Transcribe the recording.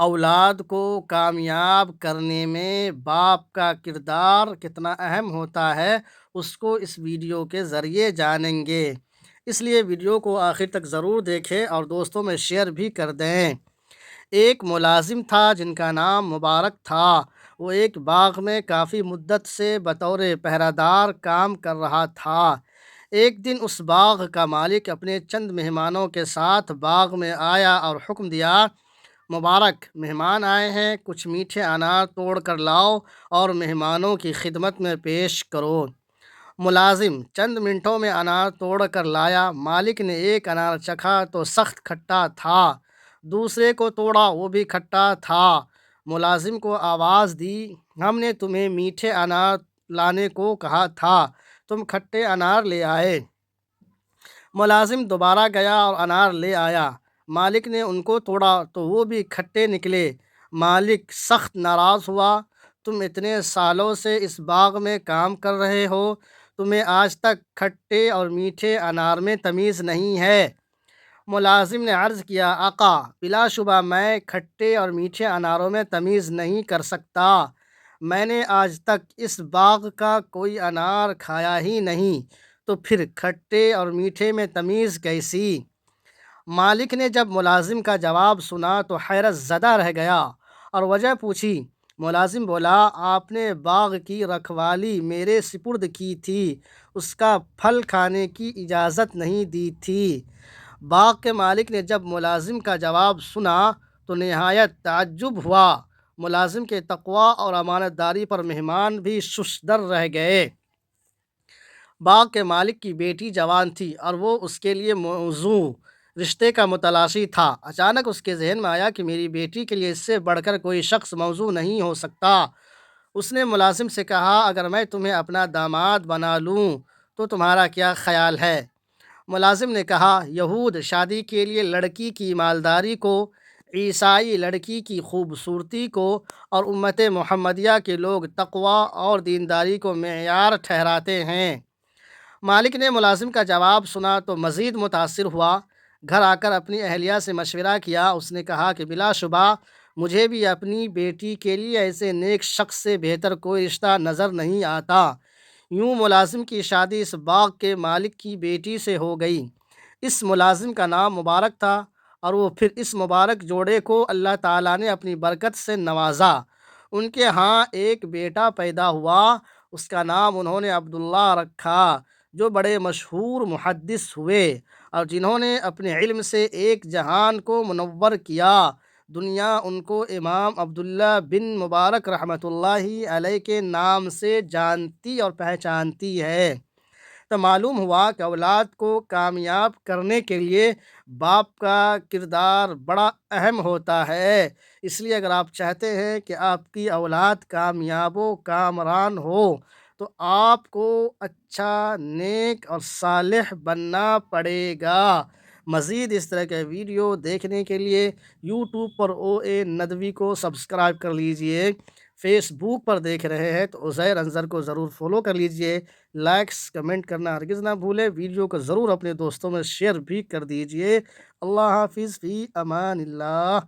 اولاد کو کامیاب کرنے میں باپ کا کردار کتنا اہم ہوتا ہے، اس کو اس ویڈیو کے ذریعے جانیں گے۔ اس لیے ویڈیو کو آخر تک ضرور دیکھیں اور دوستوں میں شیئر بھی کر دیں۔ ایک ملازم تھا جن کا نام مبارک تھا۔ وہ ایک باغ میں کافی مدت سے بطور پہرہ دار کام کر رہا تھا۔ ایک دن اس باغ کا مالک اپنے چند مہمانوں کے ساتھ باغ میں آیا اور حکم دیا، مبارک، مہمان آئے ہیں، کچھ میٹھے انار توڑ کر لاؤ اور مہمانوں کی خدمت میں پیش کرو۔ ملازم چند منٹوں میں انار توڑ کر لایا۔ مالک نے ایک انار چکھا تو سخت کھٹا تھا، دوسرے کو توڑا، وہ بھی کھٹا تھا۔ ملازم کو آواز دی، ہم نے تمہیں میٹھے انار لانے کو کہا تھا، تم کھٹے انار لے آئے۔ ملازم دوبارہ گیا اور انار لے آیا۔ مالک نے ان کو توڑا تو وہ بھی کھٹے نکلے۔ مالک سخت ناراض ہوا، تم اتنے سالوں سے اس باغ میں کام کر رہے ہو، تمہیں آج تک کھٹے اور میٹھے انار میں تمیز نہیں ہے۔ ملازم نے عرض کیا، آقا، بلا شبہ میں کھٹے اور میٹھے اناروں میں تمیز نہیں کر سکتا، میں نے آج تک اس باغ کا کوئی انار کھایا ہی نہیں، تو پھر کھٹے اور میٹھے میں تمیز کیسی؟ مالک نے جب ملازم کا جواب سنا تو حیرت زدہ رہ گیا اور وجہ پوچھی۔ ملازم بولا، آپ نے باغ کی رکھوالی میرے سپرد کی تھی، اس کا پھل کھانے کی اجازت نہیں دی تھی۔ باغ کے مالک نے جب ملازم کا جواب سنا تو نہایت تعجب ہوا۔ ملازم کے تقوی اور امانت داری پر مہمان بھی ششدر رہ گئے۔ باغ کے مالک کی بیٹی جوان تھی اور وہ اس کے لیے موزوں رشتے کا متلاشی تھا۔ اچانک اس کے ذہن میں آیا کہ میری بیٹی کے لیے اس سے بڑھ کر کوئی شخص موزوں نہیں ہو سکتا۔ اس نے ملازم سے کہا، اگر میں تمہیں اپنا داماد بنا لوں تو تمہارا کیا خیال ہے؟ ملازم نے کہا، یہود شادی کے لیے لڑکی کی مالداری کو، عیسائی لڑکی کی خوبصورتی کو اور امت محمدیہ کے لوگ تقوی اور دینداری کو معیار ٹھہراتے ہیں۔ مالک نے ملازم کا جواب سنا تو مزید متاثر ہوا۔ گھر آ کر اپنی اہلیہ سے مشورہ کیا۔ اس نے کہا کہ بلا شبہ مجھے بھی اپنی بیٹی کے لیے ایسے نیک شخص سے بہتر کوئی رشتہ نظر نہیں آتا۔ یوں ملازم کی شادی اس باغ کے مالک کی بیٹی سے ہو گئی۔ اس ملازم کا نام مبارک تھا اور وہ پھر اس مبارک جوڑے کو اللہ تعالیٰ نے اپنی برکت سے نوازا۔ ان کے ہاں ایک بیٹا پیدا ہوا، اس کا نام انہوں نے عبداللہ رکھا، جو بڑے مشہور محدث ہوئے اور جنہوں نے اپنے علم سے ایک جہان کو منور کیا۔ دنیا ان کو امام عبداللہ بن مبارک رحمۃ اللہ علیہ کے نام سے جانتی اور پہچانتی ہے۔ تو معلوم ہوا کہ اولاد کو کامیاب کرنے کے لیے باپ کا کردار بڑا اہم ہوتا ہے۔ اس لیے اگر آپ چاہتے ہیں کہ آپ کی اولاد کامیاب و کامران ہو تو آپ کو اچھا، نیک اور صالح بننا پڑے گا۔ مزید اس طرح کے ویڈیو دیکھنے کے لیے یوٹیوب پر OA ندوی کو سبسکرائب کر لیجئے۔ فیس بک پر دیکھ رہے ہیں تو عزیر انظر کو ضرور فالو کر لیجئے۔ لائکس کمنٹ کرنا ہرگز نہ بھولیں۔ ویڈیو کو ضرور اپنے دوستوں میں شیئر بھی کر دیجئے۔ اللہ حافظ، فی امان اللہ۔